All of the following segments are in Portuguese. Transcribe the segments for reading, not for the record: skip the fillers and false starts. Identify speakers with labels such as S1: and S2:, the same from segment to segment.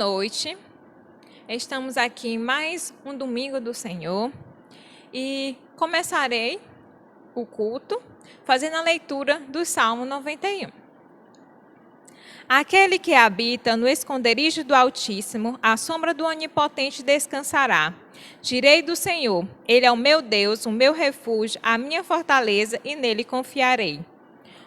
S1: noite. Estamos aqui em mais um domingo do Senhor e começarei o culto fazendo a leitura do Salmo 91. Aquele que habita no esconderijo do Altíssimo, à sombra do Onipotente descansará. Direi do Senhor, Ele é o meu Deus, o meu refúgio, a minha fortaleza, e nele confiarei.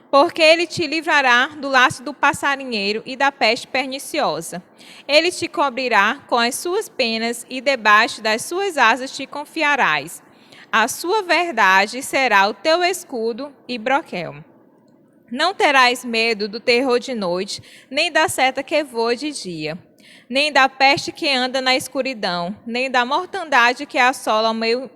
S1: Porque ele te livrará do laço do passarinheiro e da peste perniciosa. Ele te cobrirá com as suas penas e debaixo das suas asas te confiarás. A sua verdade será o teu escudo e broquel. Não terás medo do terror de noite, nem da seta que voa de dia, nem da peste que anda na escuridão, nem da mortandade que assola ao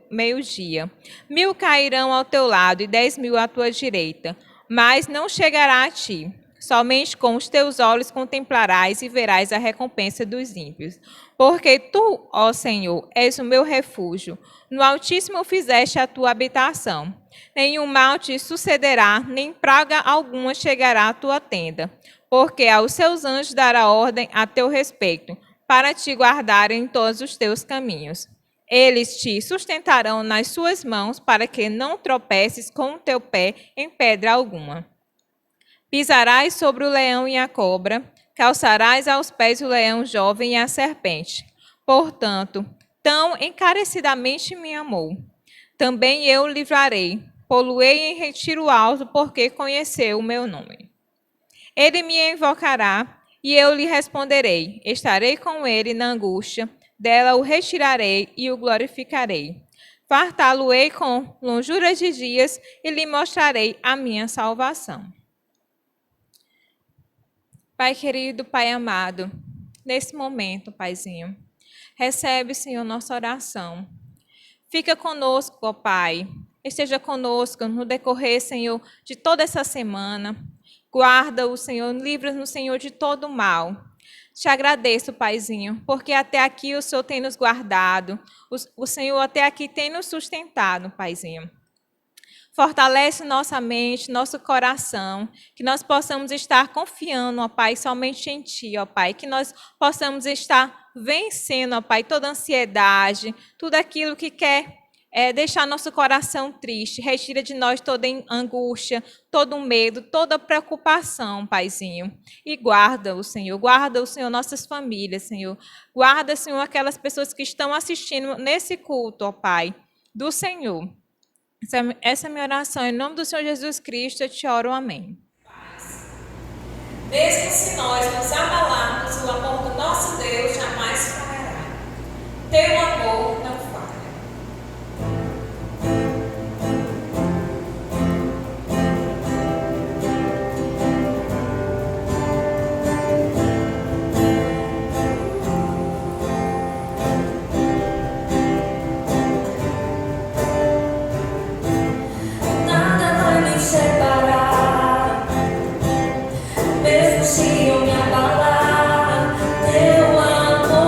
S1: meio-dia. 1000 cairão ao teu lado e 10.000 à tua direita, mas não chegará a ti. Somente com os teus olhos contemplarás e verás a recompensa dos ímpios. Porque tu, ó Senhor, és o meu refúgio. No Altíssimo fizeste a tua habitação. Nenhum mal te sucederá, nem praga alguma chegará à tua tenda. Porque aos seus anjos dará ordem a teu respeito, para te guardarem em todos os teus caminhos. Eles te sustentarão nas suas mãos, para que não tropeces com o teu pé em pedra alguma. Pisarás sobre o leão e a cobra, calçarás aos pés o leão jovem e a serpente. Portanto, tão encarecidamente me amou. Também eu o livrarei, pô-lo-ei em retiro alto, porque conheceu o meu nome. Ele me invocará, e eu lhe responderei. Estarei com ele na angústia, dela o retirarei e o glorificarei. Fartá-lo-ei com longura de dias e lhe mostrarei a minha salvação. Pai querido, Pai amado, nesse momento, Paizinho, recebe, Senhor, nossa oração. Fica conosco, ó Pai. Esteja conosco no decorrer, Senhor, de toda essa semana. Guarda-o, Senhor, livra-nos, Senhor, de todo mal. Te agradeço, Paizinho, porque até aqui o Senhor tem nos guardado. O Senhor até aqui tem nos sustentado, Paizinho. Fortalece nossa mente, nosso coração, que nós possamos estar confiando, ó Pai, somente em Ti, ó Pai, que nós possamos estar vencendo, ó Pai, toda ansiedade, tudo aquilo que quer deixar nosso coração triste. Retira de nós toda angústia, todo medo, toda preocupação, Paizinho. E guarda o Senhor, nossas famílias, Senhor. Guarda, Senhor, aquelas pessoas que estão assistindo nesse culto, ó Pai, do Senhor. Essa é a minha oração. Em nome do Senhor Jesus Cristo, eu te oro. Amém. Mesmo se nós nos abalarmos, o amor do nosso Deus jamais falhará. Teu amor não falha.
S2: Separar, mesmo se eu me abalar, teu amor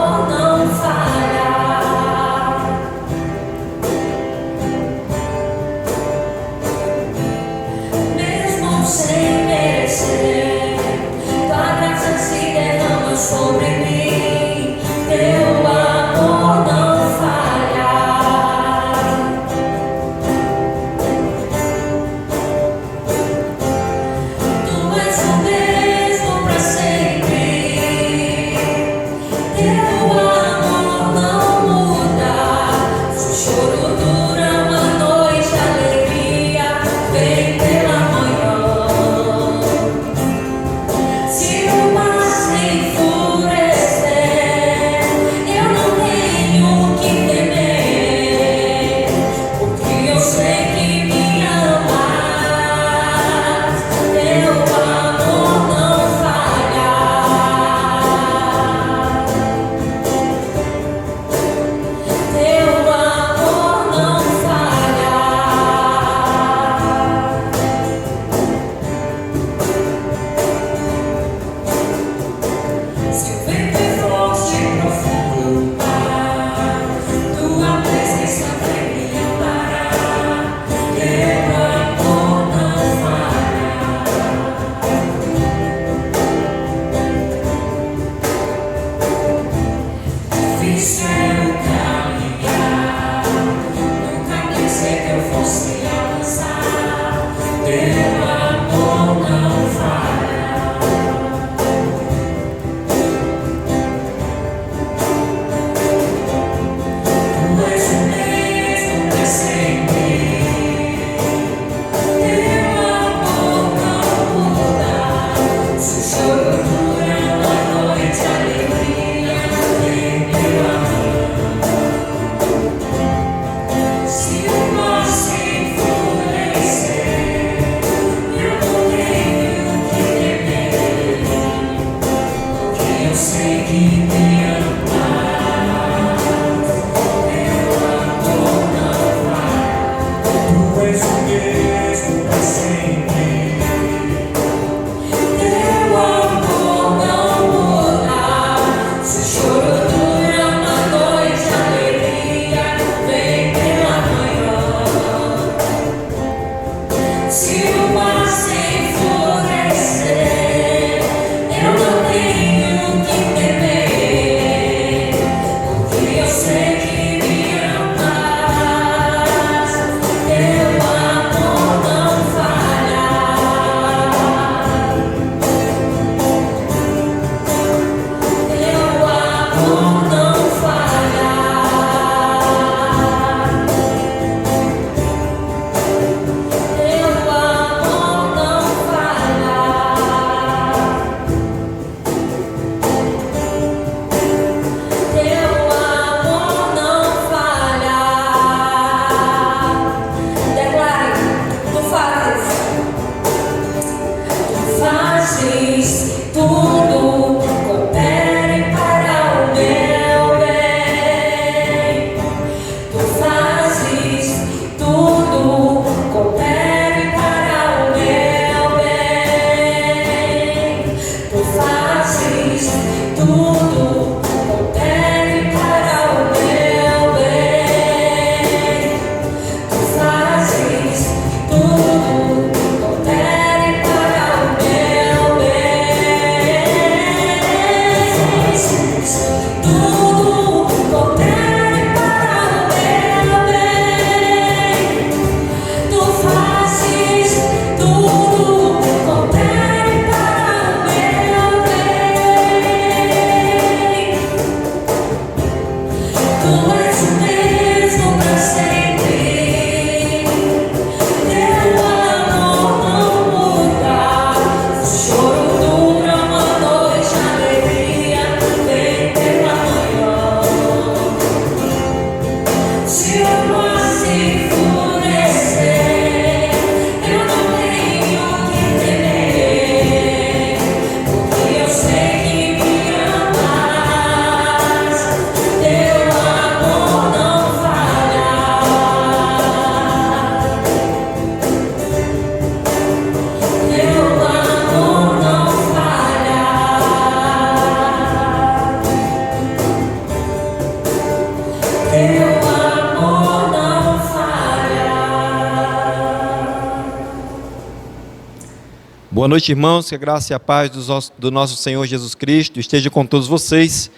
S2: Boa noite, irmãos, que a graça e a paz do nosso Senhor Jesus Cristo esteja com todos vocês.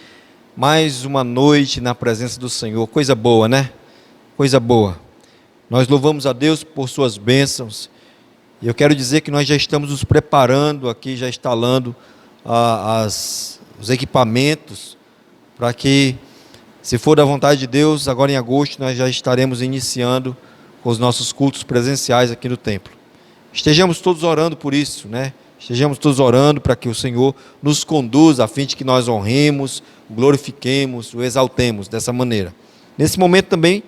S2: Mais uma noite na presença do Senhor, coisa boa, né? Coisa boa. Nós louvamos a Deus por suas bênçãos. E eu quero dizer que nós já estamos nos preparando aqui, já instalando os equipamentos, para que, se for da vontade de Deus, agora em agosto nós já estaremos iniciando com os nossos cultos presenciais aqui no templo. Estejamos todos orando por isso, né? Estejamos todos orando para que o Senhor nos conduza, a fim de que nós honremos, o glorifiquemos, o exaltemos dessa maneira. Nesse momento também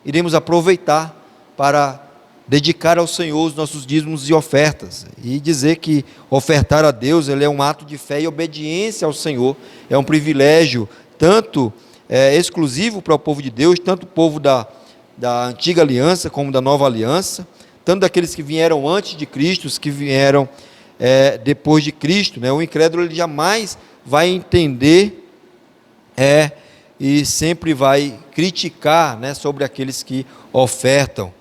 S2: iremos aproveitar para dedicar ao Senhor os nossos dízimos e ofertas, e dizer que ofertar a Deus ele é um ato de fé e obediência ao Senhor, é um privilégio tanto exclusivo para o povo de Deus, tanto o povo da antiga aliança como da nova aliança, tanto daqueles que vieram antes de Cristo, os que vieram depois de Cristo, né? O incrédulo ele jamais vai entender e sempre vai criticar, né, sobre aqueles que ofertam,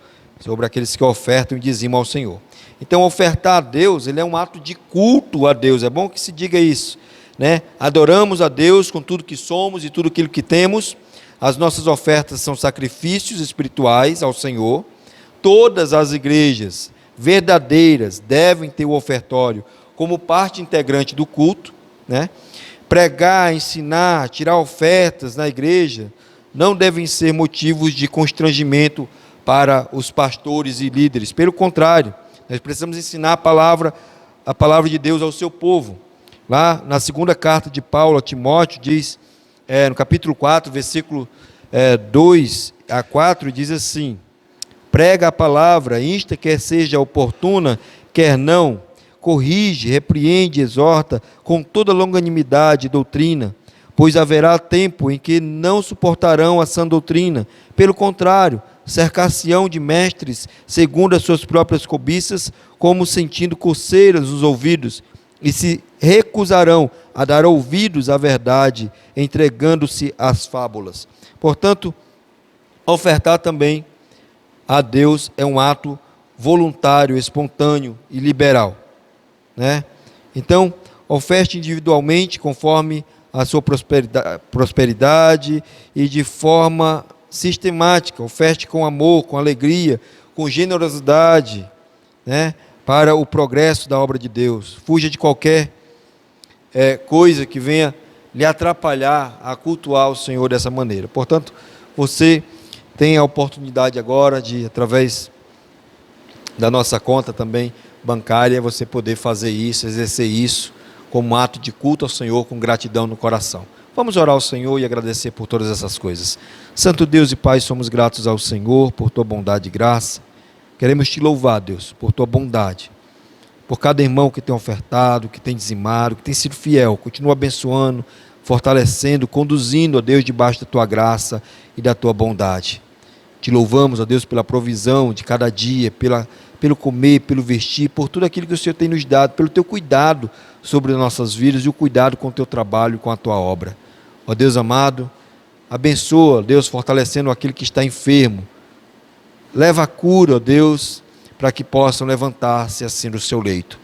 S2: e dizimam ao Senhor. Então, ofertar a Deus, ele é um ato de culto a Deus, é bom que se diga isso, né? Adoramos a Deus com tudo que somos e tudo aquilo que temos. As nossas ofertas são sacrifícios espirituais ao Senhor. Todas as igrejas verdadeiras devem ter o ofertório como parte integrante do culto, né? Pregar, ensinar, tirar ofertas na igreja não devem ser motivos de constrangimento para os pastores e líderes. Pelo contrário, nós precisamos ensinar a palavra de Deus ao seu povo. Lá na segunda carta de Paulo a Timóteo, diz, no capítulo 4, versículo 2 a 4, diz assim: prega a palavra, insta quer seja oportuna, quer não, corrige, repreende, exorta, com toda longanimidade e doutrina, pois haverá tempo em que não suportarão a sã doutrina, pelo contrário, cercar-se-ão de mestres, segundo as suas próprias cobiças, como sentindo coceiras nos ouvidos, e se recusarão a dar ouvidos à verdade, entregando-se às fábulas. Portanto, ofertar também a Deus é um ato voluntário, espontâneo e liberal, né? Então, oferte individualmente conforme a sua prosperidade e de forma sistemática. Oferte com amor, com alegria, com generosidade, né? Para o progresso da obra de Deus. Fuja de qualquer coisa que venha lhe atrapalhar a cultuar o Senhor dessa maneira. Portanto, você tem a oportunidade agora de, através da nossa conta também bancária, você poder fazer isso, exercer isso como um ato de culto ao Senhor, com gratidão no coração. Vamos orar ao Senhor e agradecer por todas essas coisas. Santo Deus e Pai, somos gratos ao Senhor por tua bondade e graça. Queremos te louvar, Deus, por tua bondade, por cada irmão que tem ofertado, que tem dizimado, que tem sido fiel. Continua abençoando, fortalecendo, conduzindo, ó Deus, debaixo da tua graça e da tua bondade. Te louvamos, ó Deus, pela provisão de cada dia, pelo comer, pelo vestir, por tudo aquilo que o Senhor tem nos dado, pelo teu cuidado sobre as nossas vidas e o cuidado com o teu trabalho e com a tua obra. Ó Deus amado, abençoa, Deus, fortalecendo aquele que está enfermo. Leva a cura, ó Deus, para que possam levantar-se assim no seu leito.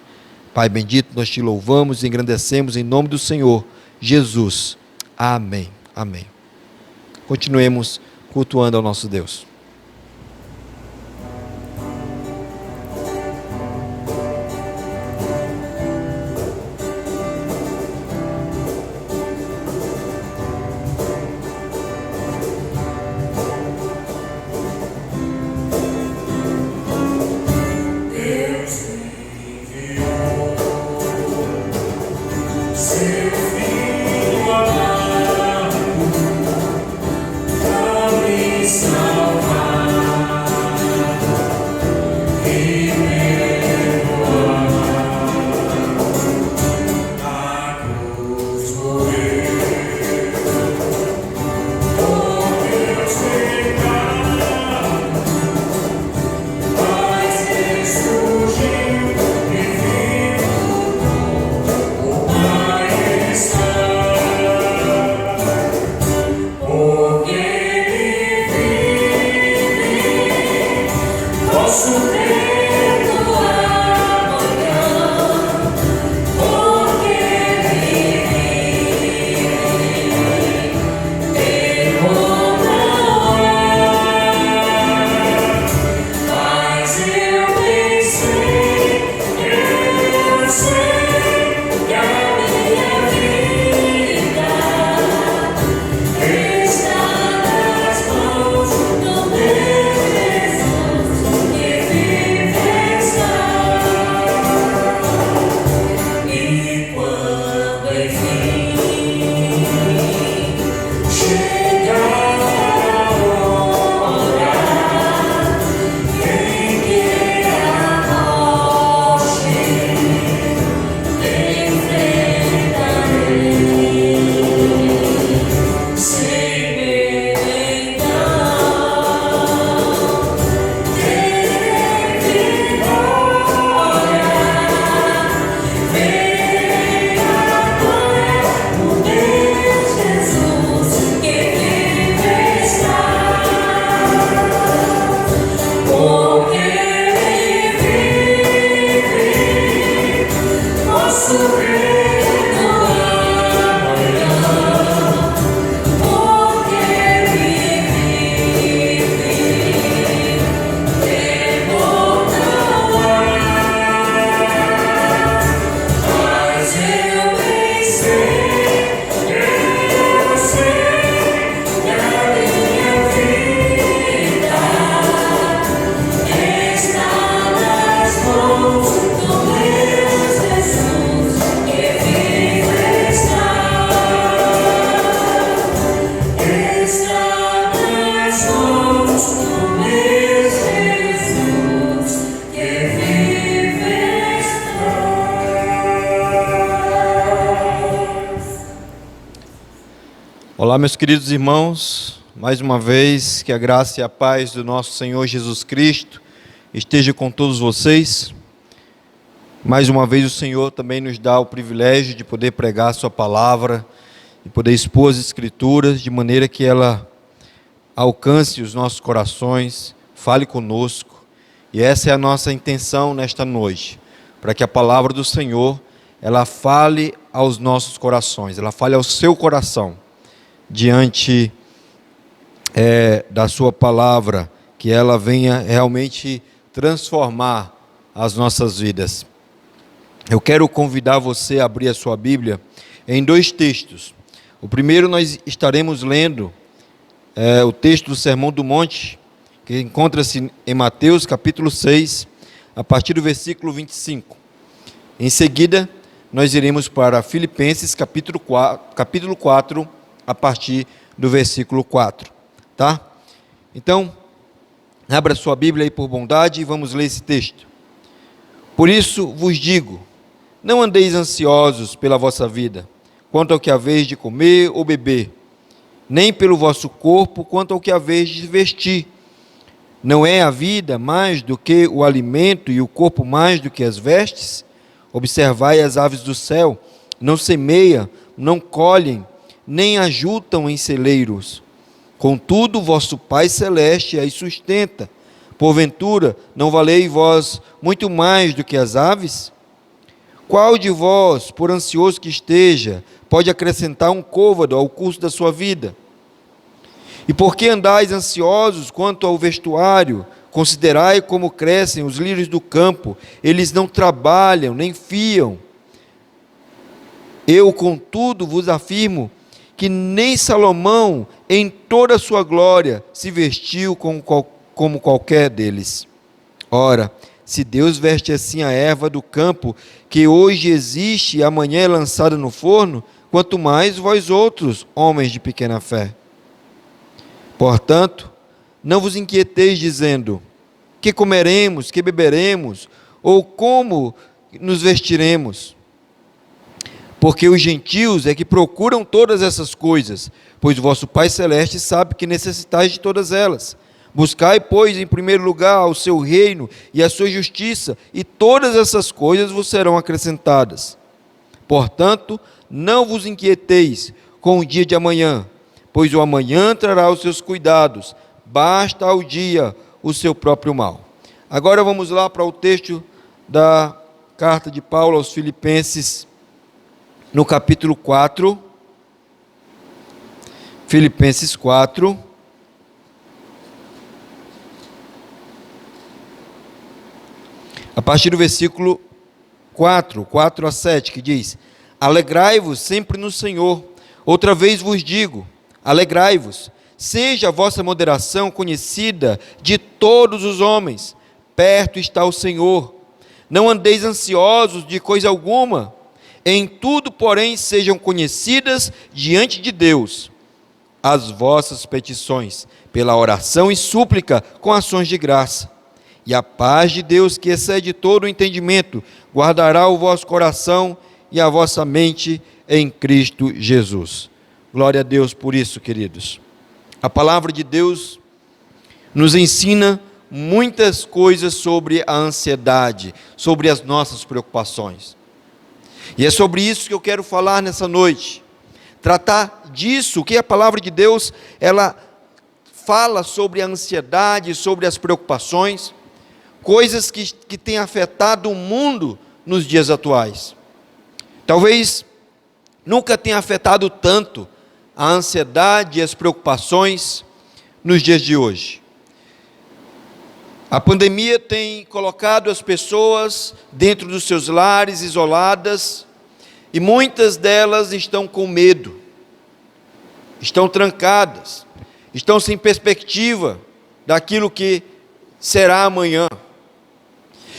S2: Pai bendito, nós te louvamos e engrandecemos em nome do Senhor Jesus. Amém. Amém. Continuemos cultuando ao nosso Deus. Olá, meus queridos irmãos, mais uma vez que a graça e a paz do nosso Senhor Jesus Cristo esteja com todos vocês. Mais uma vez o Senhor também nos dá o privilégio de poder pregar a sua palavra e poder expor as Escrituras de maneira que ela alcance os nossos corações, fale conosco. E essa é a nossa intenção nesta noite, para que a palavra do Senhor, ela fale aos nossos corações, ela fale ao seu coração, diante da sua palavra, que ela venha realmente transformar as nossas vidas. Eu quero convidar você a abrir a sua Bíblia em dois textos. O primeiro nós estaremos lendo o texto do Sermão do Monte, que encontra-se em Mateus capítulo 6, a partir do versículo 25. Em seguida, nós iremos para Filipenses capítulo 4, a partir do versículo 4, tá? Então, abra sua Bíblia aí por bondade e vamos ler esse texto. Por isso vos digo, não andeis ansiosos pela vossa vida, quanto ao que haveis de comer ou beber, nem pelo vosso corpo, quanto ao que haveis de vestir. Não é a vida mais do que o alimento e o corpo mais do que as vestes? Observai as aves do céu, não semeiam, não colhem, nem ajuntam em celeiros. Contudo, vosso Pai Celeste as sustenta. Porventura, não valei vós muito mais do que as aves? Qual de vós, por ansioso que esteja, pode acrescentar um côvado ao curso da sua vida? E por que andais ansiosos quanto ao vestuário? Considerai como crescem os lírios do campo, eles não trabalham, nem fiam. Eu, contudo, vos afirmo que nem Salomão, em toda a sua glória, se vestiu como qualquer deles. Ora, se Deus veste assim a erva do campo, que hoje existe e amanhã é lançada no forno, quanto mais vós outros, homens de pequena fé. Portanto, não vos inquieteis dizendo, que comeremos, que beberemos, ou como nos vestiremos? Porque os gentios é que procuram todas essas coisas, pois o vosso Pai Celeste sabe que necessitais de todas elas. Buscai, pois, em primeiro lugar o seu reino e a sua justiça, e todas essas coisas vos serão acrescentadas. Portanto, não vos inquieteis com o dia de amanhã, pois o amanhã trará os seus cuidados, basta ao dia o seu próprio mal. Agora vamos lá para o texto da carta de Paulo aos Filipenses, no capítulo 4, Filipenses 4, a partir do versículo 4 a 7, que diz: Alegrai-vos sempre no Senhor. Outra vez vos digo, alegrai-vos. Seja a vossa moderação conhecida de todos os homens. Perto está o Senhor. Não andeis ansiosos de coisa alguma. Em tudo, porém, sejam conhecidas diante de Deus as vossas petições, pela oração e súplica com ações de graça. E a paz de Deus, que excede todo o entendimento, guardará o vosso coração e a vossa mente em Cristo Jesus. Glória a Deus por isso, queridos. A palavra de Deus nos ensina muitas coisas sobre a ansiedade, sobre as nossas preocupações. E é sobre isso que eu quero falar nessa noite. Tratar disso, que a palavra de Deus, ela fala sobre a ansiedade, sobre as preocupações, coisas que têm afetado o mundo nos dias atuais. Talvez nunca tenha afetado tanto a ansiedade e as preocupações nos dias de hoje. A pandemia tem colocado as pessoas dentro dos seus lares, isoladas, e muitas delas estão com medo, estão trancadas, estão sem perspectiva daquilo que será amanhã.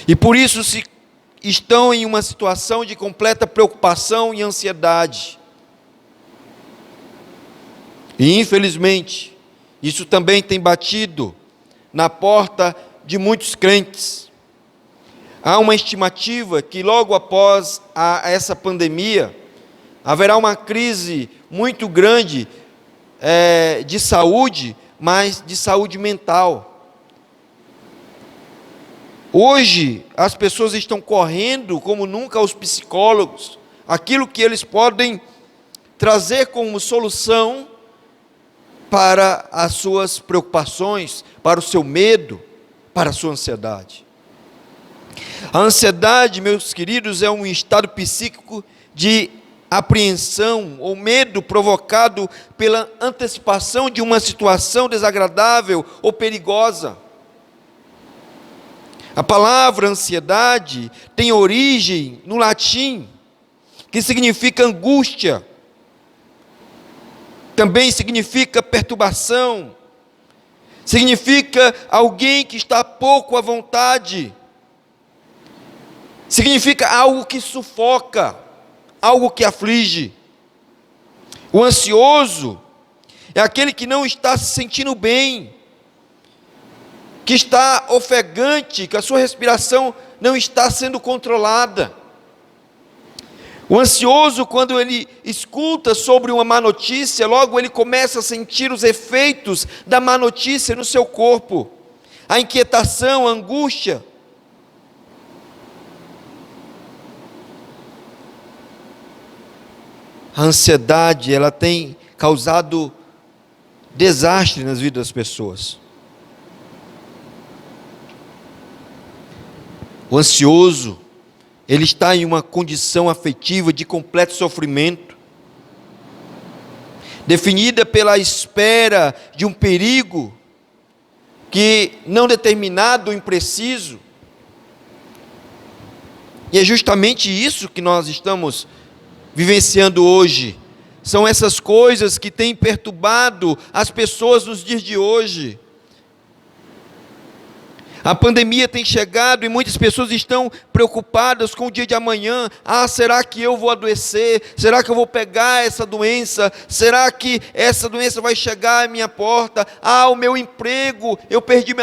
S2: E por isso estão em uma situação de completa preocupação e ansiedade. E infelizmente, isso também tem batido na porta de muitos crentes. Há uma estimativa que logo após essa pandemia, haverá uma crise muito grande de saúde, mas de saúde mental. Hoje, as pessoas estão correndo como nunca aos psicólogos, aquilo que eles podem trazer como solução para as suas preocupações, para o seu medo, para a sua ansiedade. A ansiedade, meus queridos, é um estado psíquico de apreensão ou medo provocado pela antecipação de uma situação desagradável ou perigosa. A palavra ansiedade tem origem no latim, que significa angústia. Também significa perturbação. Significa alguém que está pouco à vontade. Significa algo que sufoca, algo que aflige. O ansioso é aquele que não está se sentindo bem, que está ofegante, que a sua respiração não está sendo controlada. O ansioso, quando ele escuta sobre uma má notícia, logo ele começa a sentir os efeitos da má notícia no seu corpo. A inquietação, a angústia. A ansiedade, ela tem causado desastre nas vidas das pessoas. O ansioso, ele está em uma condição afetiva de completo sofrimento, definida pela espera de um perigo que não determinado, impreciso. E é justamente isso que nós estamos vivenciando hoje. São essas coisas que têm perturbado as pessoas nos dias de hoje. A pandemia tem chegado e muitas pessoas estão preocupadas com o dia de amanhã. Será que eu vou adoecer? Será que eu vou pegar essa doença? Será que essa doença vai chegar à minha porta? O meu emprego, eu perdi,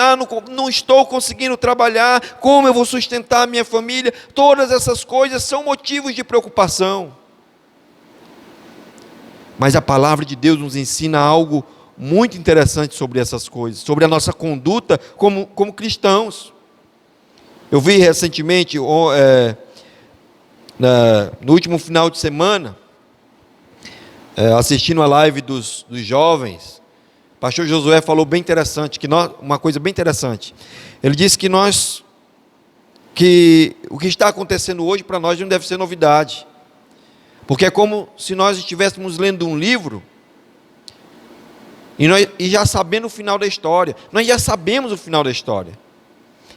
S2: não estou conseguindo trabalhar. Como eu vou sustentar a minha família? Todas essas coisas são motivos de preocupação. Mas a palavra de Deus nos ensina algo muito interessante sobre essas coisas, sobre a nossa conduta como cristãos. Eu vi recentemente, no último final de semana, assistindo a live dos jovens, o pastor Josué falou bem interessante, uma coisa bem interessante. Ele disse que o que está acontecendo hoje para nós não deve ser novidade, porque é como se nós estivéssemos lendo um livro e já sabendo o final da história. Nós já sabemos o final da história.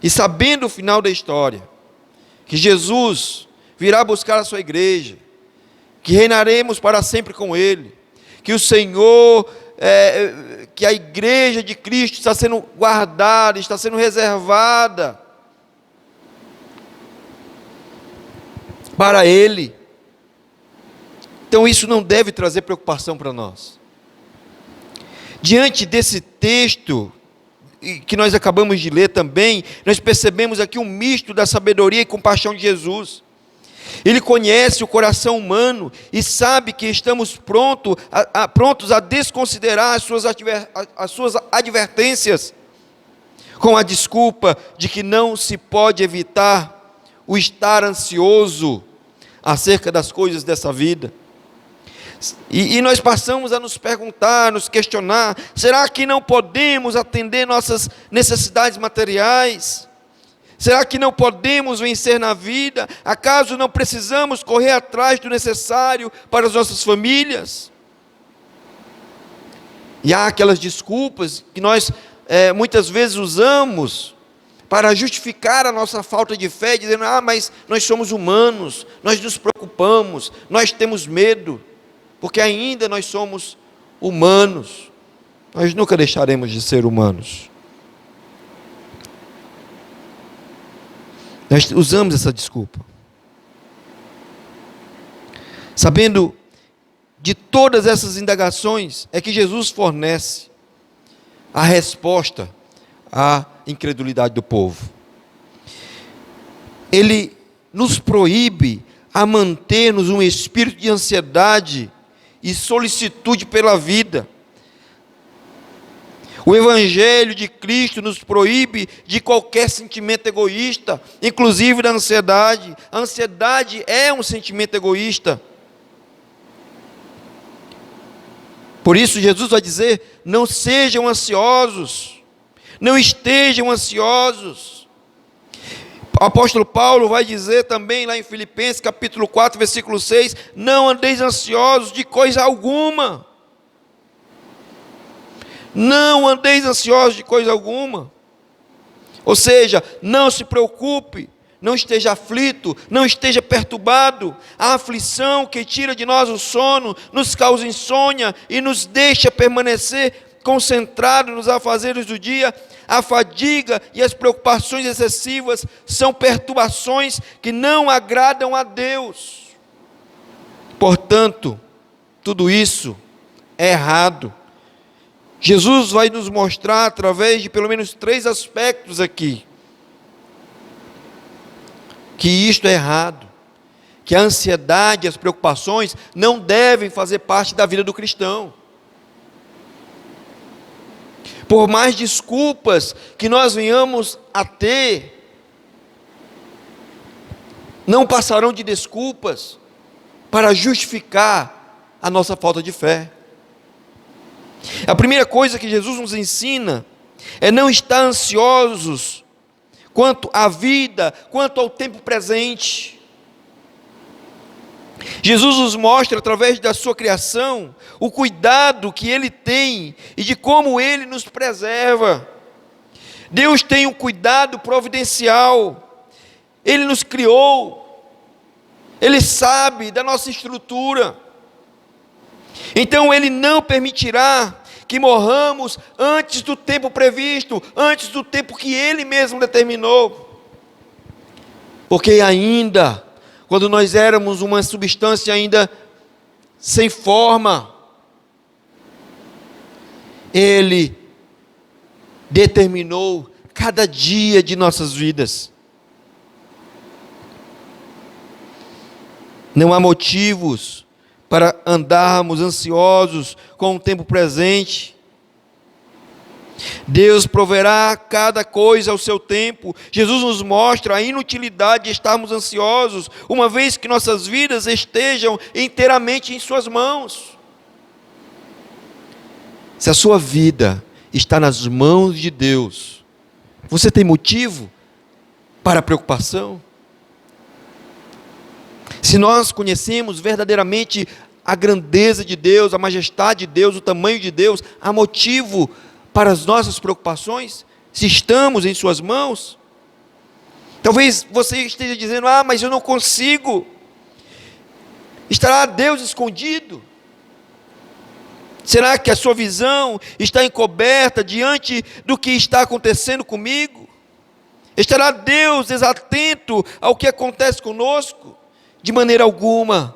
S2: E sabendo o final da história, que Jesus virá buscar a sua igreja, que reinaremos para sempre com Ele, que o Senhor, que a igreja de Cristo está sendo guardada, está sendo reservada para Ele. Então isso não deve trazer preocupação para nós. Diante desse texto que nós acabamos de ler também, nós percebemos aqui um misto da sabedoria e compaixão de Jesus. Ele conhece o coração humano e sabe que estamos prontos a desconsiderar as suas advertências, com a desculpa de que não se pode evitar o estar ansioso acerca das coisas dessa vida. E nós passamos a nos perguntar, nos questionar: será que não podemos atender nossas necessidades materiais? Será que não podemos vencer na vida? Acaso não precisamos correr atrás do necessário para as nossas famílias? E há aquelas desculpas que nós muitas vezes usamos para justificar a nossa falta de fé, dizendo: mas nós somos humanos, nós nos preocupamos, nós temos medo. Porque ainda nós somos humanos, nós nunca deixaremos de ser humanos. Nós usamos essa desculpa, sabendo de todas essas indagações, é que Jesus fornece a resposta à incredulidade do povo. Ele nos proíbe a manter-nos um espírito de ansiedade e solicitude pela vida, O Evangelho de Cristo nos proíbe de qualquer sentimento egoísta, inclusive da ansiedade. A ansiedade é um sentimento egoísta. Por isso Jesus vai dizer: não sejam ansiosos, não estejam ansiosos. O apóstolo Paulo vai dizer também lá em Filipenses capítulo 4, versículo 6, não andeis ansiosos de coisa alguma. Não andeis ansiosos de coisa alguma. Ou seja, não se preocupe, não esteja aflito, não esteja perturbado. A aflição que tira de nós o sono, nos causa insônia e nos deixa permanecer concentrados nos afazeres do dia. A fadiga e as preocupações excessivas são perturbações que não agradam a Deus. Portanto, tudo isso é errado. Jesus vai nos mostrar através de pelo menos 3 aspectos aqui que isto é errado, que a ansiedade e as preocupações não devem fazer parte da vida do cristão. Por mais desculpas que nós venhamos a ter, não passarão de desculpas para justificar a nossa falta de fé. A primeira coisa que Jesus nos ensina é não estar ansiosos quanto à vida, quanto ao tempo presente. Jesus nos mostra através da sua criação o cuidado que Ele tem e de como Ele nos preserva. Deus tem um cuidado providencial. Ele nos criou. Ele sabe da nossa estrutura. Então Ele não permitirá que morramos antes do tempo previsto, antes do tempo que Ele mesmo determinou. Porque ainda, quando nós éramos uma substância ainda sem forma, Ele determinou cada dia de nossas vidas. Não há motivos para andarmos ansiosos com o tempo presente. Deus proverá cada coisa ao seu tempo. Jesus nos mostra a inutilidade de estarmos ansiosos, uma vez que nossas vidas estejam inteiramente em suas mãos. Se a sua vida está nas mãos de Deus, você tem motivo para preocupação? Se nós conhecemos verdadeiramente a grandeza de Deus, a majestade de Deus, o tamanho de Deus, há motivo para as nossas preocupações? Se estamos em suas mãos? Talvez você esteja dizendo: mas eu não consigo. Estará Deus escondido? Será que a sua visão está encoberta diante do que está acontecendo comigo? Estará Deus desatento ao que acontece conosco? De maneira alguma.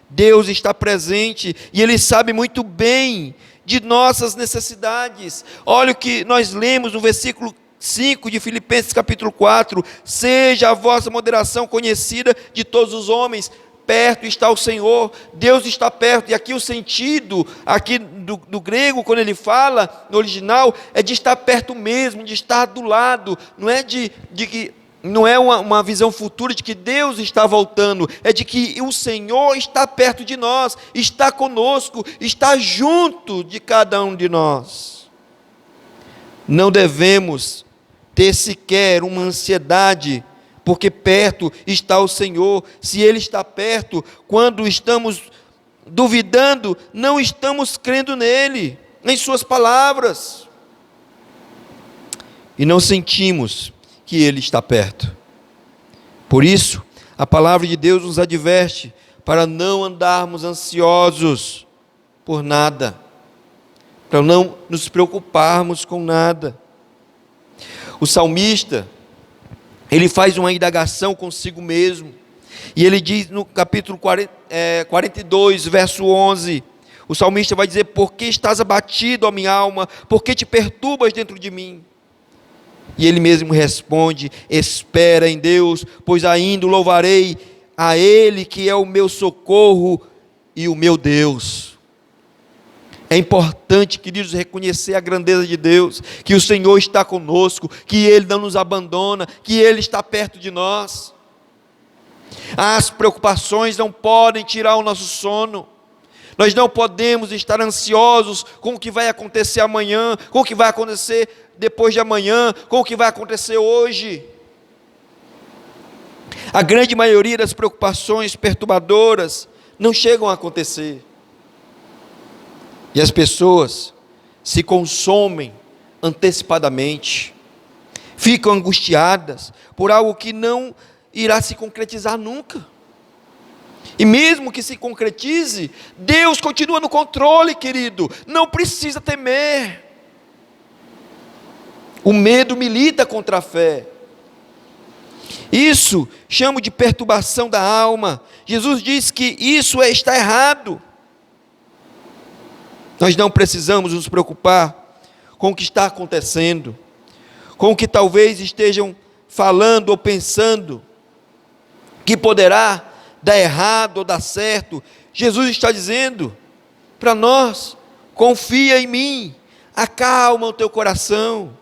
S2: Deus está presente e Ele sabe muito bem de nossas necessidades. Olha o que nós lemos no versículo 5 de Filipenses capítulo 4. Seja a vossa moderação conhecida de todos os homens. Perto está o Senhor, Deus está perto. E aqui o sentido aqui do grego, quando ele fala no original, é de estar perto mesmo, de estar do lado. Não é de que não é uma visão futura de que Deus está voltando, é de que o Senhor está perto de nós, está conosco, está junto de cada um de nós. Não devemos ter sequer uma ansiedade, porque perto está o Senhor. Se Ele está perto, quando estamos duvidando, não estamos crendo nele, em suas palavras, e não sentimos que Ele está perto. Por isso, a palavra de Deus nos adverte para não andarmos ansiosos por nada, para não nos preocuparmos com nada. O salmista, ele faz uma indagação consigo mesmo, e ele diz no capítulo 42, verso 11, o salmista vai dizer: por que estás abatido, ó minha alma? Por que te perturbas dentro de mim? E ele mesmo responde: espera em Deus, pois ainda o louvarei, a Ele que é o meu socorro e o meu Deus. É importante, queridos, reconhecer a grandeza de Deus, que o Senhor está conosco, que Ele não nos abandona, que Ele está perto de nós. As preocupações não podem tirar o nosso sono. Nós não podemos estar ansiosos com o que vai acontecer amanhã, com o que vai acontecer depois de amanhã, com o que vai acontecer hoje. A grande maioria das preocupações perturbadoras não chegam a acontecer. E as pessoas se consomem antecipadamente, ficam angustiadas por algo que não irá se concretizar nunca. E mesmo que se concretize, Deus continua no controle, querido, não precisa temer. O medo milita contra a fé. Isso chamo de perturbação da alma. Jesus diz que isso está errado. Nós não precisamos nos preocupar com o que está acontecendo, com o que talvez estejam falando ou pensando, que poderá dar errado ou dar certo. Jesus está dizendo para nós: confia em mim, acalma o teu coração,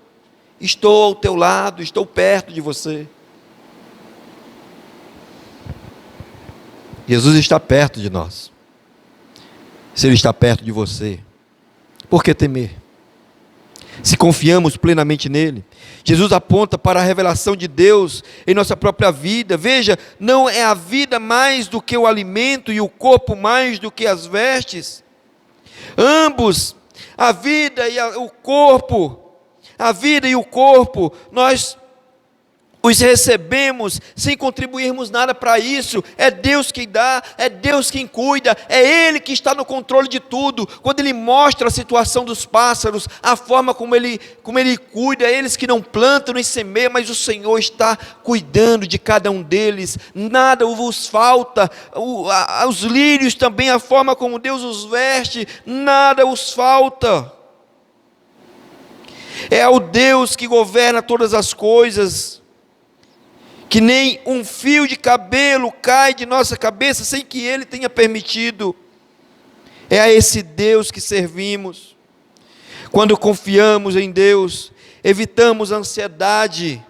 S2: estou ao teu lado, estou perto de você. Jesus está perto de nós. Se Ele está perto de você, por que temer? Se confiamos plenamente nele. Jesus aponta para a revelação de Deus em nossa própria vida. Veja, não é a vida mais do que o alimento e o corpo mais do que as vestes? Ambos, a vida e o corpo, nós os recebemos sem contribuirmos nada para isso. É Deus quem dá, é Deus quem cuida, é Ele que está no controle de tudo. Quando Ele mostra a situação dos pássaros, a forma como Ele cuida, é eles que não plantam nem semeiam, mas o Senhor está cuidando de cada um deles, nada vos falta. Os lírios também, a forma como Deus os veste, nada os falta. É o Deus que governa todas as coisas, que nem um fio de cabelo cai de nossa cabeça sem que Ele tenha permitido. É a esse Deus que servimos. Quando confiamos em Deus, evitamos a ansiedade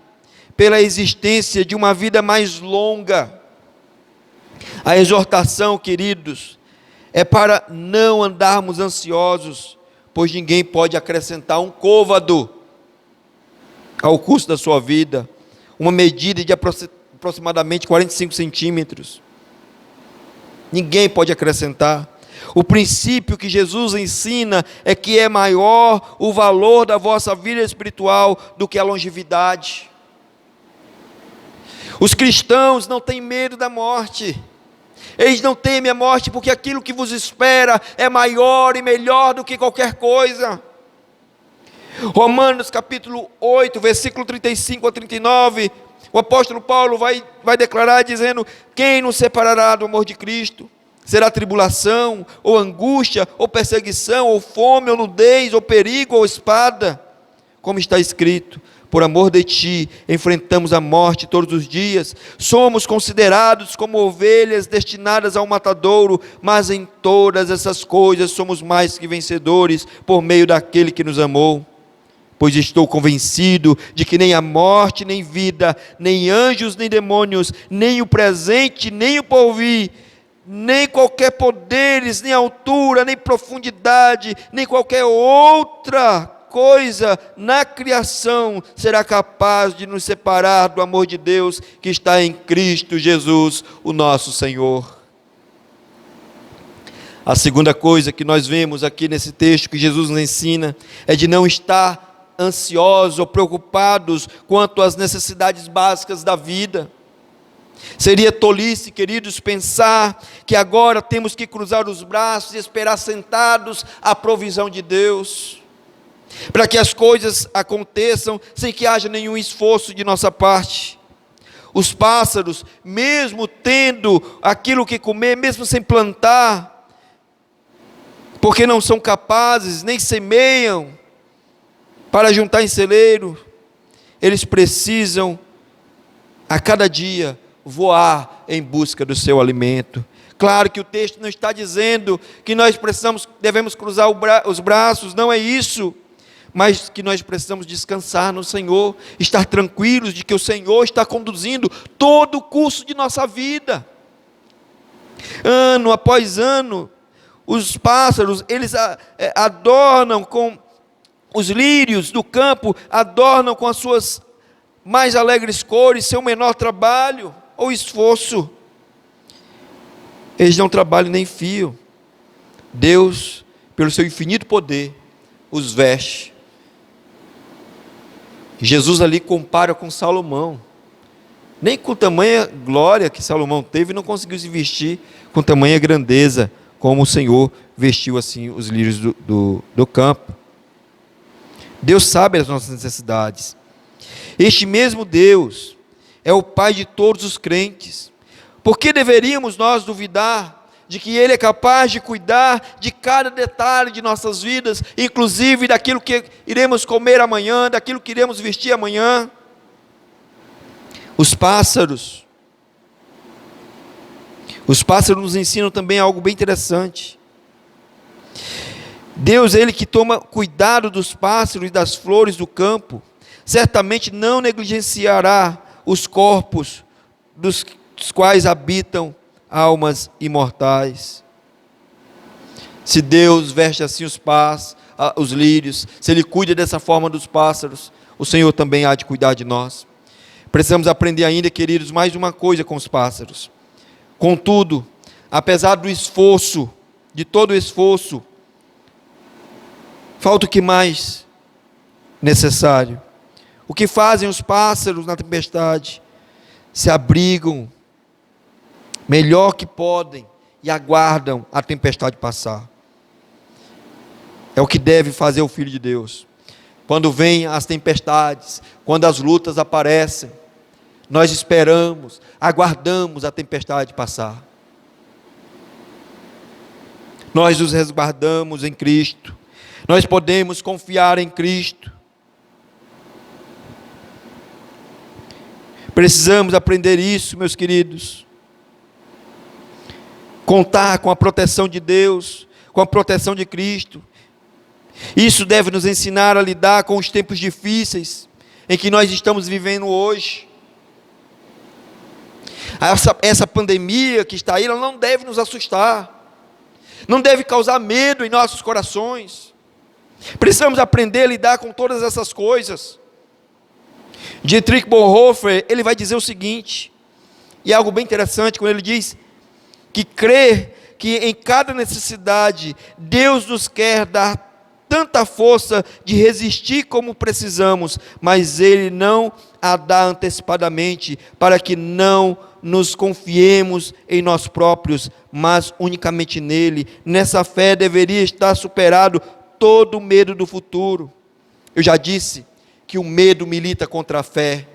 S2: pela existência de uma vida mais longa. A exortação, queridos, é para não andarmos ansiosos, pois ninguém pode acrescentar um côvado ao curso da sua vida. Uma medida de aproximadamente 45 centímetros. Ninguém pode acrescentar. O princípio que Jesus ensina é que é maior o valor da vossa vida espiritual do que a longevidade. Os cristãos não têm medo da morte. Eles não temem a morte porque aquilo que vos espera é maior e melhor do que qualquer coisa. Romanos capítulo 8, versículo 35 a 39, o apóstolo Paulo vai declarar dizendo: quem nos separará do amor de Cristo? Será tribulação, ou angústia, ou perseguição, ou fome, ou nudez, ou perigo, ou espada? Como está escrito: por amor de ti, enfrentamos a morte todos os dias, somos considerados como ovelhas destinadas ao matadouro, mas em todas essas coisas somos mais que vencedores, por meio daquele que nos amou. Pois estou convencido de que nem a morte, nem vida, nem anjos, nem demônios, nem o presente, nem o porvir, nem qualquer poderes, nem altura, nem profundidade, nem qualquer outra coisa na criação será capaz de nos separar do amor de Deus que está em Cristo Jesus, o nosso Senhor. A segunda coisa que nós vemos aqui nesse texto que Jesus nos ensina é de não estar ansiosos ou preocupados quanto às necessidades básicas da vida. Seria tolice, queridos, pensar que agora temos que cruzar os braços e esperar sentados a provisão de Deus, para que as coisas aconteçam sem que haja nenhum esforço de nossa parte. Os pássaros, mesmo tendo aquilo que comer, mesmo sem plantar, porque não são capazes, nem semeiam para juntar em celeiro, eles precisam a cada dia voar em busca do seu alimento. Claro que o texto não está dizendo que nós devemos cruzar os braços, não é isso. Mas que nós precisamos descansar no Senhor, estar tranquilos de que o Senhor está conduzindo todo o curso de nossa vida. Ano após ano, os pássaros, eles adornam com os lírios do campo, adornam com as suas mais alegres cores, seu menor trabalho ou esforço. Eles não trabalham nem fio. Deus, pelo seu infinito poder, os veste. Jesus ali compara com Salomão. Nem com tamanha glória que Salomão teve, não conseguiu se vestir com tamanha grandeza, como o Senhor vestiu assim os lírios do campo. Deus sabe as nossas necessidades. Este mesmo Deus é o Pai de todos os crentes. Por que deveríamos nós duvidar de que Ele é capaz de cuidar de cada detalhe de nossas vidas, inclusive daquilo que iremos comer amanhã, daquilo que iremos vestir amanhã? Os pássaros nos ensinam também algo bem interessante. Deus, Ele que toma cuidado dos pássaros e das flores do campo, certamente não negligenciará os corpos dos quais habitam almas imortais. Se Deus veste assim os lírios, se Ele cuida dessa forma dos pássaros, o Senhor também há de cuidar de nós. Precisamos aprender ainda, queridos, mais uma coisa com os pássaros. Contudo, apesar do esforço, de todo o esforço, falta o que mais necessário. O que fazem os pássaros na tempestade? Se abrigam melhor que podem e aguardam a tempestade passar. É o que deve fazer o Filho de Deus. Quando vêm as tempestades, quando as lutas aparecem, nós esperamos, aguardamos a tempestade passar. Nós nos resguardamos em Cristo. Nós podemos confiar em Cristo. Precisamos aprender isso, meus queridos. Contar com a proteção de Deus, com a proteção de Cristo. Isso deve nos ensinar a lidar com os tempos difíceis em que nós estamos vivendo hoje. Essa pandemia que está aí, ela não deve nos assustar, não deve causar medo em nossos corações. Precisamos aprender a lidar com todas essas coisas. Dietrich Bonhoeffer, ele vai dizer o seguinte, e é algo bem interessante, quando ele diz que crê que em cada necessidade, Deus nos quer dar tanta força de resistir como precisamos, mas Ele não a dá antecipadamente, para que não nos confiemos em nós próprios, mas unicamente nele. Nessa fé deveria estar superado todo o medo do futuro. Eu já disse que o medo milita contra a fé,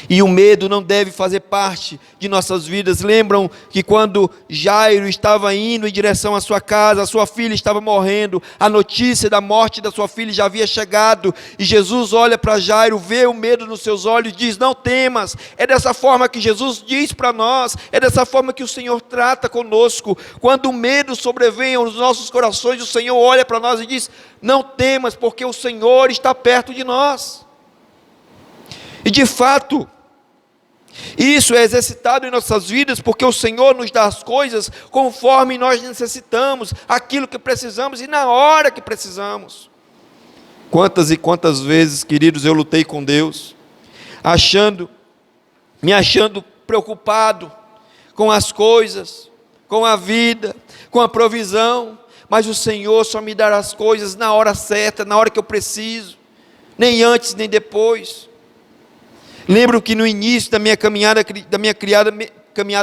S2: e o medo não deve fazer parte de nossas vidas. Lembram que quando Jairo estava indo em direção à sua casa, a sua filha estava morrendo, a notícia da morte da sua filha já havia chegado, e Jesus olha para Jairo, vê o medo nos seus olhos e diz: não temas. É dessa forma que Jesus diz para nós, é dessa forma que o Senhor trata conosco. Quando o medo sobrevém aos nossos corações, o Senhor olha para nós e diz: não temas, porque o Senhor está perto de nós. E de fato, isso é exercitado em nossas vidas, porque o Senhor nos dá as coisas conforme nós necessitamos, aquilo que precisamos e na hora que precisamos. Quantas e quantas vezes, queridos, eu lutei com Deus, me achando preocupado com as coisas, com a vida, com a provisão, mas o Senhor só me dará as coisas na hora certa, na hora que eu preciso, nem antes nem depois. Lembro que no início da minha caminhada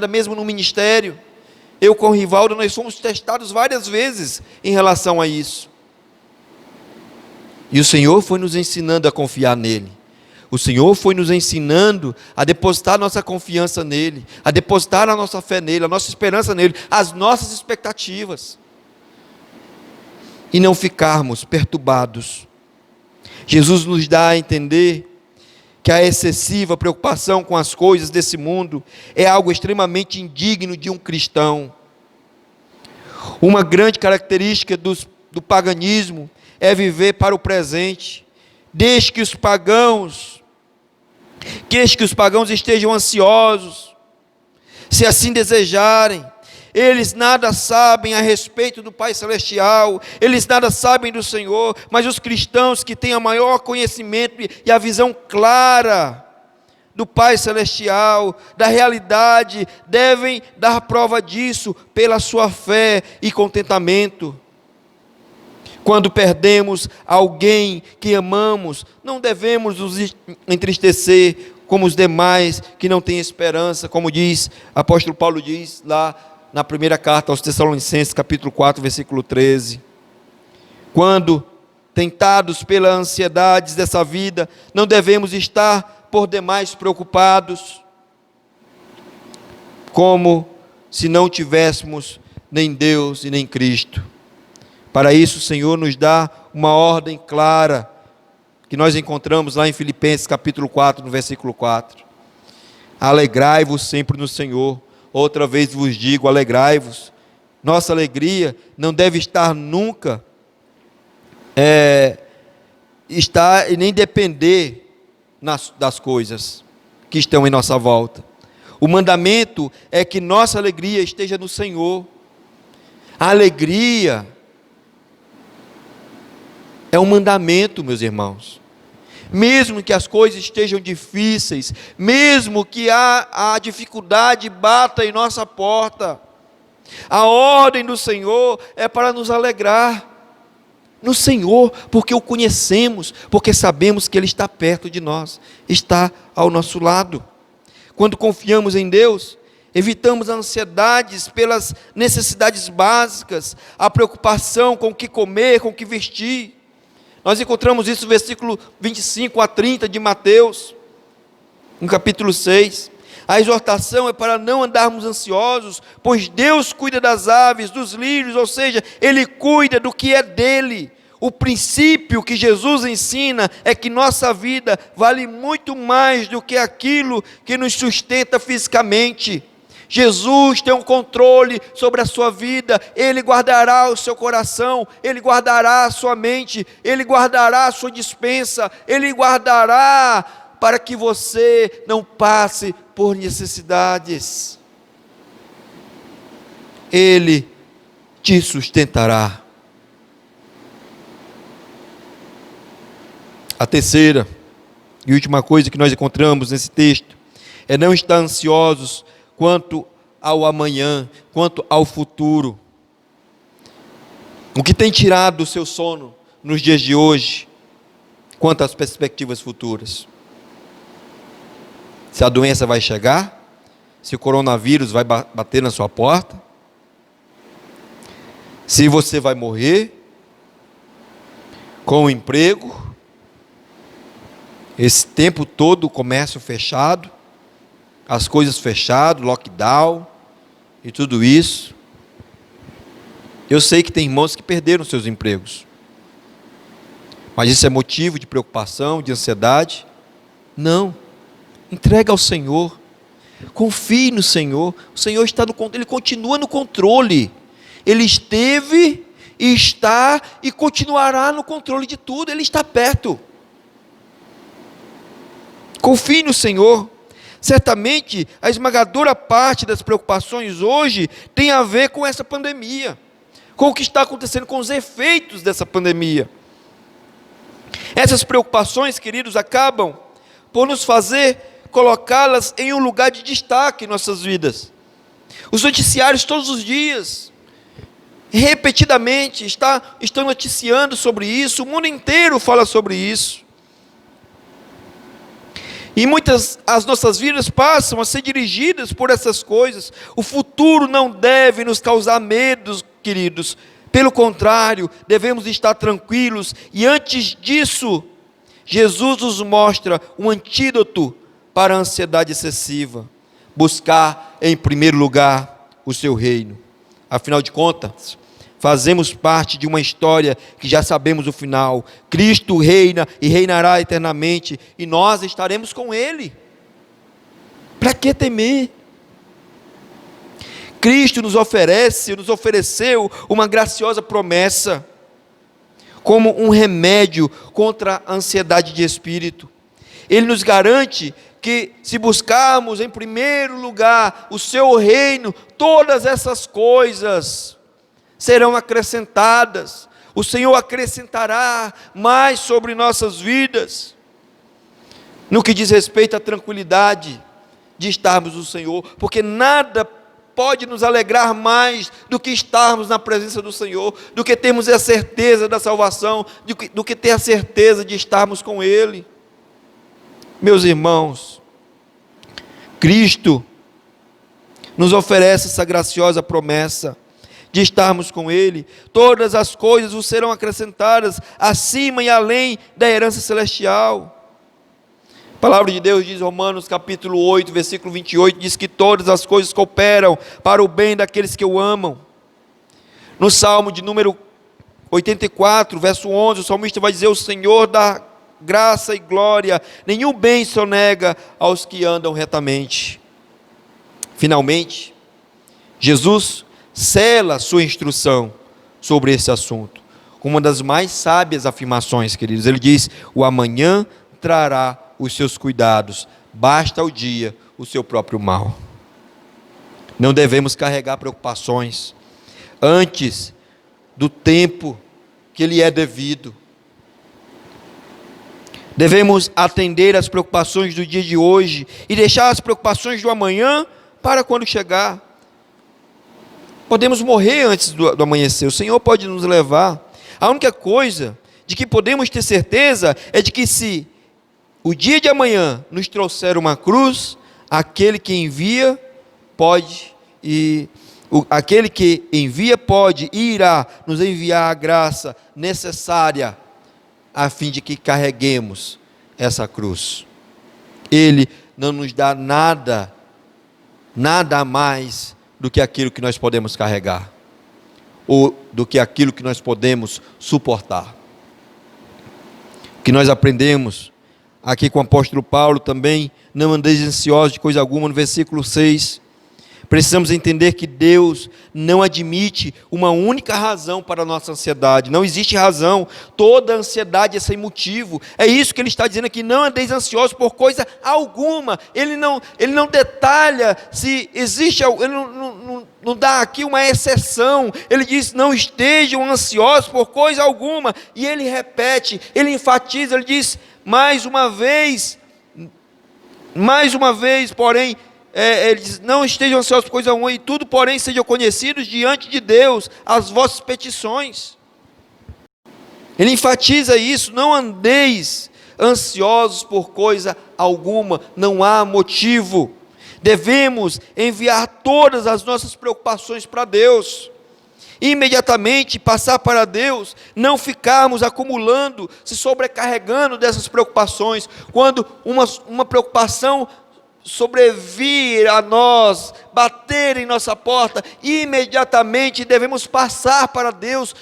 S2: mesmo no ministério, eu com o Rivaldo, nós fomos testados várias vezes em relação a isso. E o Senhor foi nos ensinando a confiar nele. O Senhor foi nos ensinando a depositar nossa confiança nele, a depositar a nossa fé nele, a nossa esperança nele, as nossas expectativas. E não ficarmos perturbados. Jesus nos dá a entender que a excessiva preocupação com as coisas desse mundo é algo extremamente indigno de um cristão. Uma grande característica do paganismo é viver para o presente, desde que os pagãos estejam ansiosos, se assim desejarem. Eles nada sabem a respeito do Pai Celestial, eles nada sabem do Senhor, mas os cristãos que têm o maior conhecimento e a visão clara do Pai Celestial, da realidade, devem dar prova disso pela sua fé e contentamento. Quando perdemos alguém que amamos, não devemos nos entristecer como os demais que não têm esperança, como diz, o apóstolo Paulo diz lá na primeira carta aos Tessalonicenses, capítulo 4, versículo 13. Quando tentados pelas ansiedades dessa vida, não devemos estar por demais preocupados, como se não tivéssemos nem Deus e nem Cristo. Para isso o Senhor nos dá uma ordem clara, que nós encontramos lá em Filipenses capítulo 4, no versículo 4. Alegrai-vos sempre no Senhor. Outra vez vos digo, alegrai-vos. Nossa alegria não deve estar nunca, estar e nem depender das coisas que estão em nossa volta. O mandamento é que nossa alegria esteja no Senhor. A alegria é um mandamento, meus irmãos. Mesmo que as coisas estejam difíceis, mesmo que a dificuldade bata em nossa porta, a ordem do Senhor é para nos alegrar no Senhor, porque o conhecemos, porque sabemos que Ele está perto de nós, está ao nosso lado. Quando confiamos em Deus, evitamos ansiedades pelas necessidades básicas, a preocupação com o que comer, com o que vestir. Nós encontramos isso no versículo 25 a 30 de Mateus, no capítulo 6. A exortação é para não andarmos ansiosos, pois Deus cuida das aves, dos lírios, ou seja, Ele cuida do que é dele. O princípio que Jesus ensina é que nossa vida vale muito mais do que aquilo que nos sustenta fisicamente. Jesus tem um controle sobre a sua vida, Ele guardará o seu coração, Ele guardará a sua mente, Ele guardará a sua despensa, Ele guardará para que você não passe por necessidades. Ele te sustentará. A terceira e última coisa que nós encontramos nesse texto é não estar ansiosos quanto ao amanhã, quanto ao futuro. O que tem tirado o seu sono nos dias de hoje, quanto às perspectivas futuras? Se a doença vai chegar, se o coronavírus vai bater na sua porta, se você vai morrer, com o emprego, esse tempo todo o comércio fechado, as coisas fechadas, lockdown e tudo isso. Eu sei que tem irmãos que perderam seus empregos, mas isso é motivo de preocupação, de ansiedade? Não. Entrega ao Senhor, confie no Senhor. O Senhor está no controle, Ele continua no controle. Ele esteve, está e continuará no controle de tudo. Ele está perto. Confie no Senhor. Certamente, a esmagadora parte das preocupações hoje tem a ver com essa pandemia, com o que está acontecendo, com os efeitos dessa pandemia. Essas preocupações, queridos, acabam por nos fazer colocá-las em um lugar de destaque em nossas vidas. Os noticiários todos os dias, repetidamente, estão noticiando sobre isso, o mundo inteiro fala sobre isso. E muitas as nossas vidas passam a ser dirigidas por essas coisas. O futuro não deve nos causar medos, queridos. Pelo contrário, devemos estar tranquilos. E antes disso, Jesus nos mostra um antídoto para a ansiedade excessiva. Buscar em primeiro lugar o seu reino. Afinal de contas, fazemos parte de uma história que já sabemos o final. Cristo reina e reinará eternamente, e nós estaremos com Ele. Para que temer? Cristo nos ofereceu uma graciosa promessa, como um remédio contra a ansiedade de espírito. Ele nos garante que, se buscarmos em primeiro lugar o seu reino, todas essas coisas serão acrescentadas. O Senhor acrescentará mais sobre nossas vidas, no que diz respeito à tranquilidade de estarmos no Senhor, porque nada pode nos alegrar mais do que estarmos na presença do Senhor, do que termos a certeza da salvação, do que ter a certeza de estarmos com Ele. Meus irmãos, Cristo nos oferece essa graciosa promessa de estarmos com Ele. Todas as coisas vos serão acrescentadas, acima e além da herança celestial. A palavra de Deus diz, Romanos capítulo 8, versículo 28, diz que todas as coisas cooperam para o bem daqueles que o amam. No Salmo de número 84, verso 11, o salmista vai dizer, o Senhor dá graça e glória, nenhum bem sonega aos que andam retamente. Finalmente, Jesus sela sua instrução sobre esse assunto, com uma das mais sábias afirmações, queridos. Ele diz, o amanhã trará os seus cuidados, basta ao dia o seu próprio mal. Não devemos carregar preocupações antes do tempo que lhe é devido. Devemos atender às preocupações do dia de hoje e deixar as preocupações do amanhã para quando chegar. Podemos morrer antes do amanhecer, o Senhor pode nos levar. A única coisa de que podemos ter certeza é de que, se o dia de amanhã nos trouxer uma cruz, aquele que envia pode e irá nos enviar a graça necessária a fim de que carreguemos essa cruz. Ele não nos dá nada a mais do que aquilo que nós podemos carregar, ou do que aquilo que nós podemos suportar. O que nós aprendemos aqui com o apóstolo Paulo também, não andeis ansiosos de coisa alguma, no versículo 6, precisamos entender que Deus não admite uma única razão para a nossa ansiedade. Não existe razão, toda ansiedade é sem motivo. É isso que ele está dizendo aqui, não andeis ansiosos por coisa alguma. Ele não detalha se existe, ele não dá aqui uma exceção. Ele diz, não estejam ansiosos por coisa alguma. E ele repete, ele enfatiza, ele diz, mais uma vez, porém, ele diz, não estejam ansiosos por coisa alguma, e tudo, porém, sejam conhecidos diante de Deus as vossas petições. Ele enfatiza isso, não andeis ansiosos por coisa alguma, não há motivo. Devemos enviar todas as nossas preocupações para Deus, imediatamente passar para Deus, não ficarmos acumulando, se sobrecarregando dessas preocupações. Quando uma preocupação sobrevir a nós, bater em nossa porta, imediatamente devemos passar para Deus,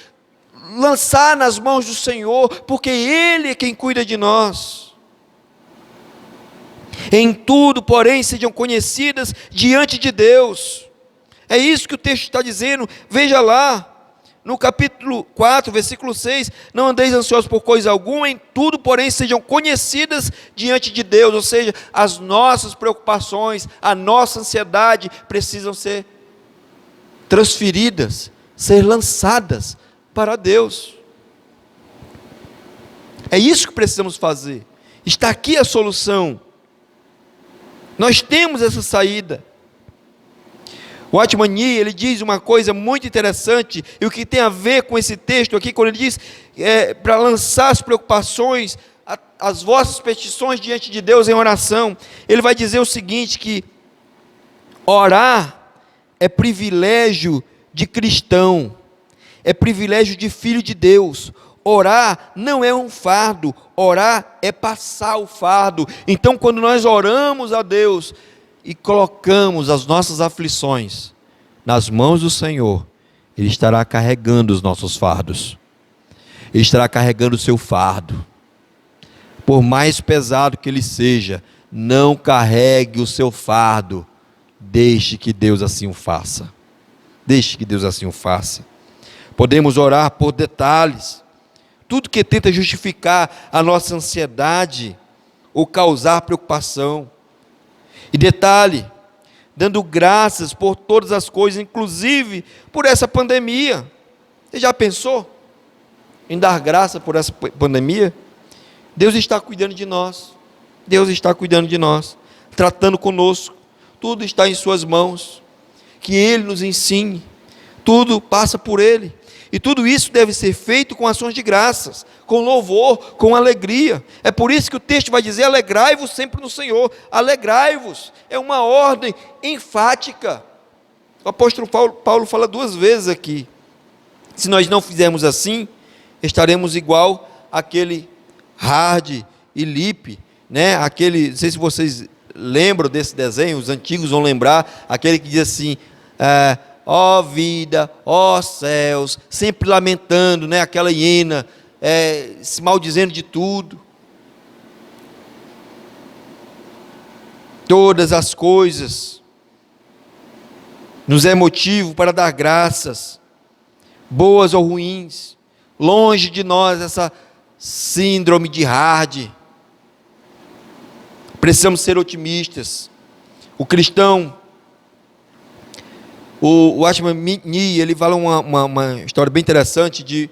S2: lançar nas mãos do Senhor, porque Ele é quem cuida de nós. Em tudo, porém, sejam conhecidas diante de Deus. É isso que o texto está dizendo. Veja lá, no capítulo 4, versículo 6, não andeis ansiosos por coisa alguma, em tudo, porém, sejam conhecidas diante de Deus. Ou seja, as nossas preocupações, a nossa ansiedade precisam ser transferidas, ser lançadas para Deus. É isso que precisamos fazer. Está aqui a solução. Nós temos essa saída. O Watchman Nee, ele diz uma coisa muito interessante, e o que tem a ver com esse texto aqui, quando ele diz, para lançar as preocupações, as vossas petições diante de Deus em oração, ele vai dizer o seguinte, que orar é privilégio de cristão, é privilégio de filho de Deus. Orar não é um fardo, orar é passar o fardo. Então, quando nós oramos a Deus e colocamos as nossas aflições nas mãos do Senhor, Ele estará carregando os nossos fardos. Ele estará carregando o seu fardo. Por mais pesado que ele seja, não carregue o seu fardo. Deixe que Deus assim o faça. Deixe que Deus assim o faça. Podemos orar por detalhes. Tudo que tenta justificar a nossa ansiedade ou causar preocupação. E detalhe, dando graças por todas as coisas, inclusive por essa pandemia. Você já pensou em dar graça por essa pandemia? Deus está cuidando de nós. Deus está cuidando de nós, tratando conosco. Tudo está em suas mãos. Que Ele nos ensine. Tudo passa por Ele. E tudo isso deve ser feito com ações de graças, com louvor, com alegria. É por isso que o texto vai dizer: alegrai-vos sempre no Senhor. Alegrai-vos é uma ordem enfática. O apóstolo Paulo fala 2 vezes aqui. Se nós não fizermos assim, estaremos igual àquele Hard e Lippe, né? Aquele, não sei se vocês lembram desse desenho, os antigos vão lembrar, aquele que diz assim: ó vida, ó céus, sempre lamentando, né? Aquela hiena, se maldizendo de tudo. Todas as coisas nos é motivo para dar graças, boas ou ruins. Longe de nós essa síndrome de Hard. Precisamos ser otimistas. O cristão, o Watchman Nee, ele fala uma história bem interessante de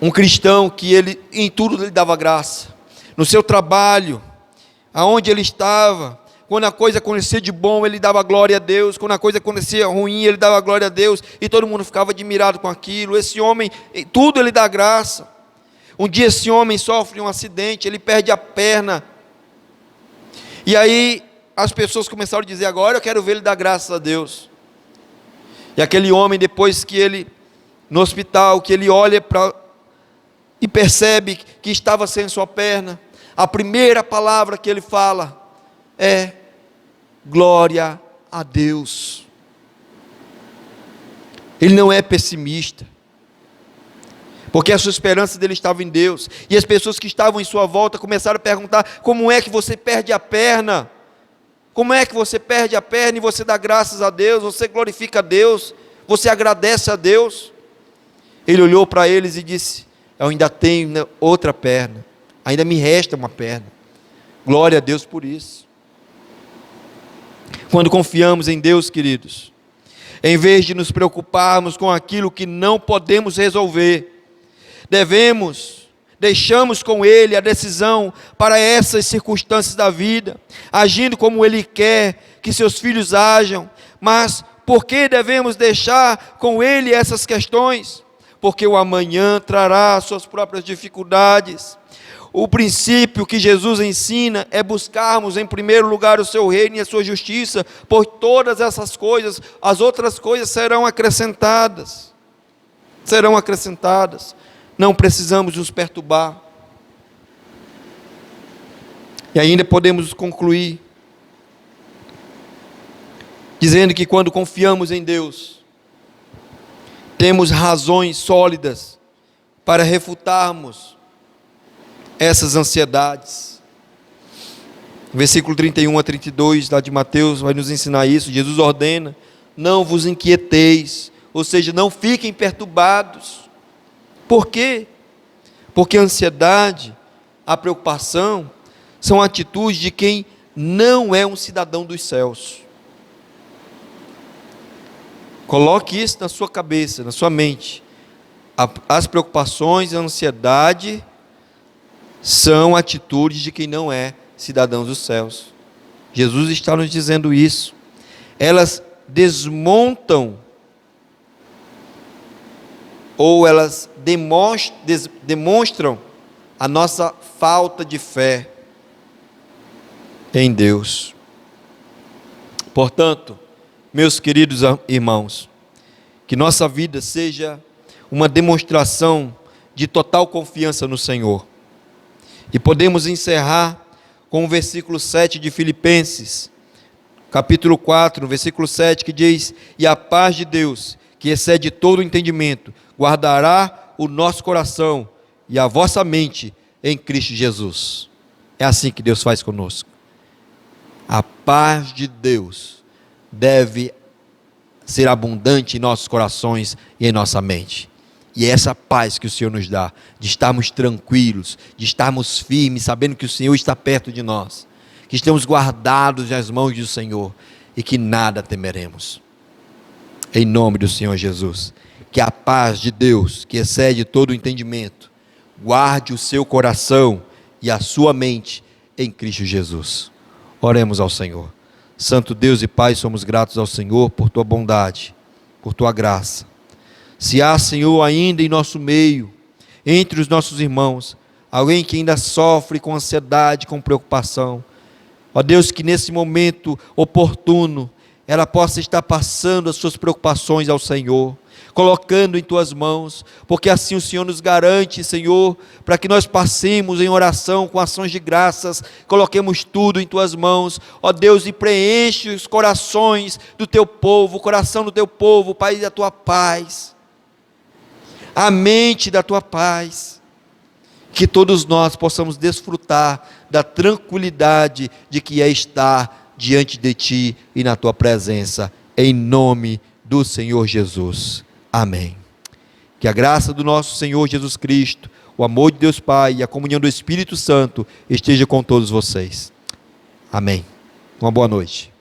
S2: um cristão que ele, em tudo ele dava graça. No seu trabalho, aonde ele estava, quando a coisa acontecia de bom, ele dava glória a Deus. Quando a coisa acontecia ruim, ele dava glória a Deus. E todo mundo ficava admirado com aquilo. Esse homem, tudo ele dá graça. Um dia esse homem sofre um acidente, ele perde a perna. E aí as pessoas começaram a dizer: agora eu quero ver ele dar graças a Deus. E aquele homem, depois que ele, no hospital, que ele olha e percebe que estava sem sua perna, a primeira palavra que ele fala é: glória a Deus. Ele não é pessimista, porque a sua esperança dele estava em Deus. E as pessoas que estavam em sua volta começaram a perguntar: como é que você perde a perna? Como é que você perde a perna e você dá graças a Deus, você glorifica a Deus, você agradece a Deus? Ele olhou para eles e disse: eu ainda tenho outra perna, ainda me resta uma perna. Glória a Deus por isso. Quando confiamos em Deus, queridos, em vez de nos preocuparmos com aquilo que não podemos resolver, deixamos com Ele a decisão para essas circunstâncias da vida, agindo como Ele quer que seus filhos ajam. Mas por que devemos deixar com Ele essas questões? Porque o amanhã trará suas próprias dificuldades. O princípio que Jesus ensina é buscarmos em primeiro lugar o seu reino e a sua justiça, por todas essas coisas, as outras coisas serão acrescentadas. Serão acrescentadas. Não precisamos nos perturbar. E ainda podemos concluir dizendo que quando confiamos em Deus, temos razões sólidas para refutarmos essas ansiedades. Versículo 31 a 32 lá de Mateus vai nos ensinar isso. Jesus ordena: não vos inquieteis, ou seja, não fiquem perturbados. Por quê? Porque a ansiedade, a preocupação, são atitudes de quem não é um cidadão dos céus. Coloque isso na sua cabeça, na sua mente. As preocupações e a ansiedade são atitudes de quem não é cidadão dos céus. Jesus está nos dizendo isso. Elas desmontam, ou elas demonstram a nossa falta de fé em Deus. Portanto, meus queridos irmãos, que nossa vida seja uma demonstração de total confiança no Senhor. E podemos encerrar com o versículo 7 de Filipenses, capítulo 4, no versículo 7, que diz: e a paz de Deus, que excede todo o entendimento, guardará o nosso coração e a vossa mente em Cristo Jesus. É assim que Deus faz conosco. A paz de Deus deve ser abundante em nossos corações e em nossa mente. E é essa paz que o Senhor nos dá, de estarmos tranquilos, de estarmos firmes, sabendo que o Senhor está perto de nós, que estamos guardados nas mãos do Senhor e que nada temeremos. Em nome do Senhor Jesus, que a paz de Deus, que excede todo o entendimento, guarde o seu coração e a sua mente em Cristo Jesus. Oremos ao Senhor. Santo Deus e Pai, somos gratos ao Senhor por tua bondade, por tua graça. Se há, Senhor, ainda em nosso meio, entre os nossos irmãos, alguém que ainda sofre com ansiedade, com preocupação, ó Deus, que nesse momento oportuno, ela possa estar passando as suas preocupações ao Senhor, colocando em tuas mãos, porque assim o Senhor nos garante, Senhor, para que nós passemos em oração com ações de graças, coloquemos tudo em tuas mãos, ó Deus, e preenche os corações do teu povo, o coração do teu povo, Pai, da tua paz, a mente da tua paz, que todos nós possamos desfrutar da tranquilidade de que é estar diante de ti e na tua presença, em nome do Senhor Jesus. Amém. Que a graça do nosso Senhor Jesus Cristo, o amor de Deus Pai e a comunhão do Espírito Santo esteja com todos vocês. Amém. Uma boa noite.